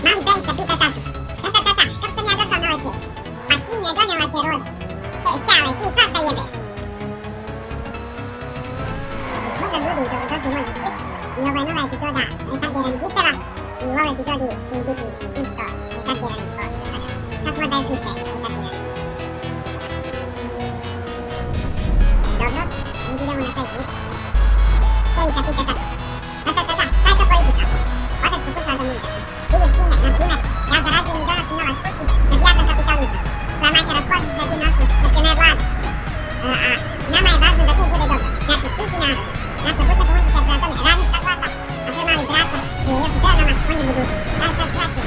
Mali Perica pita tatu. Tata, kako sam ja došao na ovaj svijet? Pa svinja donijela te rod. Ćale, ti svašta jebeš. Pozdrav ljudi, dobrodošli u moj klip. I ovo je nova epizoda retardiranih viceva. I u ovoj epizodi će biti isto retardirani kao do sada. Čak možda još više retardirani. Dobro, idemo na Facebook. Perica pita tatu. Tata, šta je to politika? Otac pokušao da mi izda. Vidiš sine, na primjer, ja zarađujem i donosim novac kući, znači ja sam kapitalista. Tvoja majka raspolaže sa jednim novcem, znači ona je vlada. Nama je važno da ti bude dobro. Znači, ti si narod. Naša kuća pomoći se prema tome radnička klasa, a to je mali brata koji je još i prema nama, on je budućnost. Da li sad shvatio?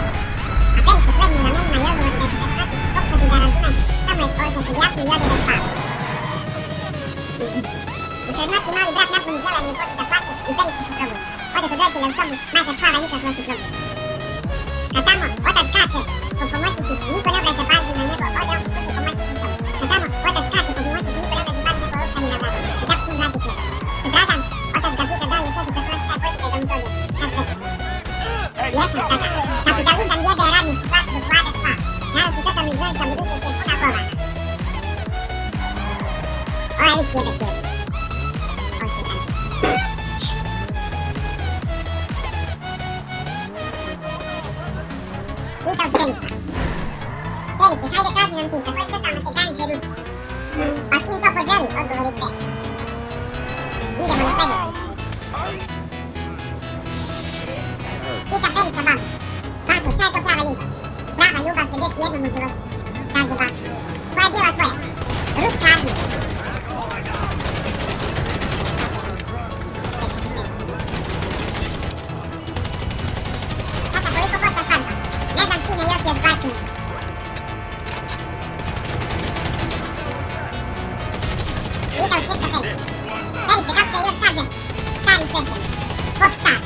A Perica slednju ramenima i odgovori da će te plaći pokušati da razumem samo je povećati jasno i ode da spava. U sred noći mali brat napuni zeleni i počne da plaće i Perica se probudi. Ode kod roditelja u sobu, majka spava i nikad nosi probudi. Kad tamo otac skače po pomoćnici, niko ne obraća pažnju na njegov, ode on kući pomoćnici u sobu. Kad tamo otac skače po pomoćnici, niko ne obraća pažnju na njegov, lupkanje na glavu. I tako su mlađi klub. Sutradan, otac ga pita da li je sve prekonoći šta je politika i da mu to je. Kaš Perica. Jesam, tata. Kapitalizam jebe radničku klasu dok vlada spava. Narod si tata mi izvoriša, budućnost je puna govana. Ovaj vic jebe kebu. Pita učenica. Perice, hajde kaži nam ti, sa kojim državama se graniče Rusija? Pa s kim to poželi, odgovori Perica. Idemo na sljedeći. Pita Perica babu. Bato, šta je to prava ljubav? Prava ljubav se desi jednom u životu, kaže baka. Koja je bila tvoja? Ruska armija. Tata, koliko košta svadba? Ne znam sine, još je 2 kuna. Pita u svešta Perica. Perice, kako se još kaže? Stari svešten. Pop star.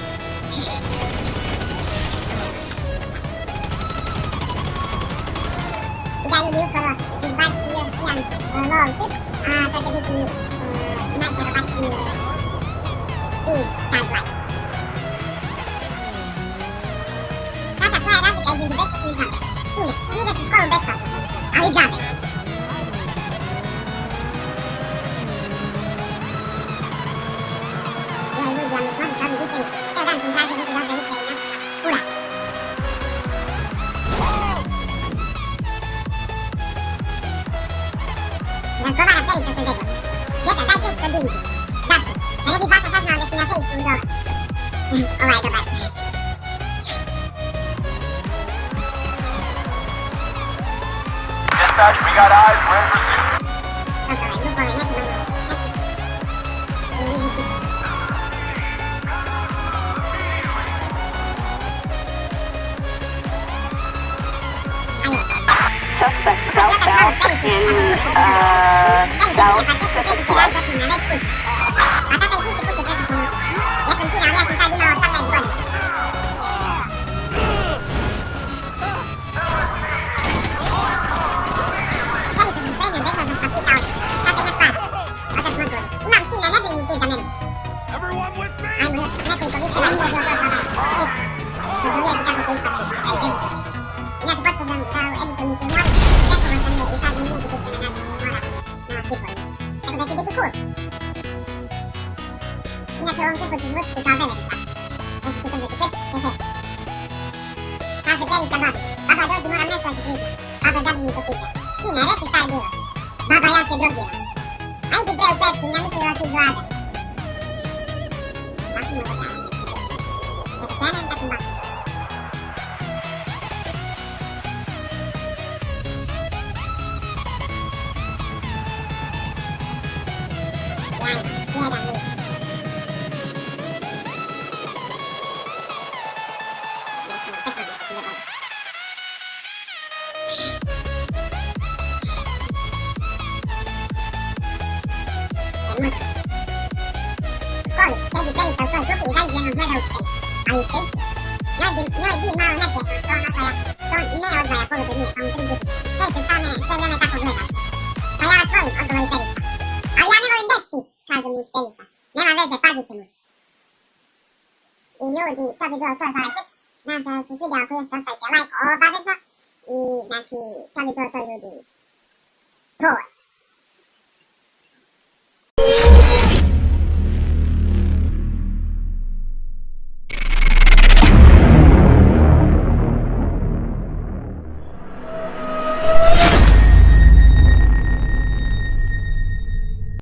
I da ljudi uskoro ću izbaciti još jedan novi klip, a to će biti najvjerovatniji iz Time Life. Tata, koja je razlika između besplatno i džabe? Sine, ti ideš u školu besplatno, ali džabe. Joj ljudi, ja mi smodiš ovi vicevi, cijel dan sam tražio neke dobre vice i naša urac. Razgovara Perica sa dedom. Deta, daj 500 dinđi. Zašto? Da ne bi baka saznala da si na Facebooku dobar. Ovaj je dobar. Dispatch, we got eyes, we're in pursuit. Dobro, lupove, nećemo čekati. U bliži pita. Ajmo. Suspect southbound in south Pacific Drive. A tata i ti se puši preko pomoći. Jesam sin, ali ja sam tad imao 18 godina. Perica se spremio za izlaznost pa pitao, tata imaš para? Otac mu odgovori, imam sine, ne brini ti za mene. Ajmo još nekoliko viceva i to je bilo to za vas. Razumijete kako će ispati, aj zemlji. Inače, počeo sam kao editor u filmu, rekao sam je i sad mi neću biti na nada, mora na klipovi. Tako da će biti cool. Inače, u ovom klipu ću zvučiti kao velerica. Još ću uzeti klip, hehe. Kaže Perica babi, baba dođi, moram nešto da ti priznam. Baba zabrinut pita, sine, reci šta je bilo. Baba, ja se drogiram. Ajde bre u pečin, ja mislila da ti gladan. Šta ti mogu da radim? Znači, krenem da sam baka. Jedan lik. U školi sedi Perica u svojoj klupi i zaljubljenom gleda učitelja. Ali učiteljica? Njoj bi malo neprijatno što on ne odvaja pogled od nje, pa mu priđe. Perice, šta me sve vreme tako gledaš? Pa ja vas volim, odgovori Perica. Ali ja ne volim decu, kaže mu učiteljica. Nema veze, pazit ćemo. I ljudi, to bi bilo to za ovaj klip. Nadam se svidio ako jeste, ostavite like obavezno i znači to bi bilo to ljudi. Poz!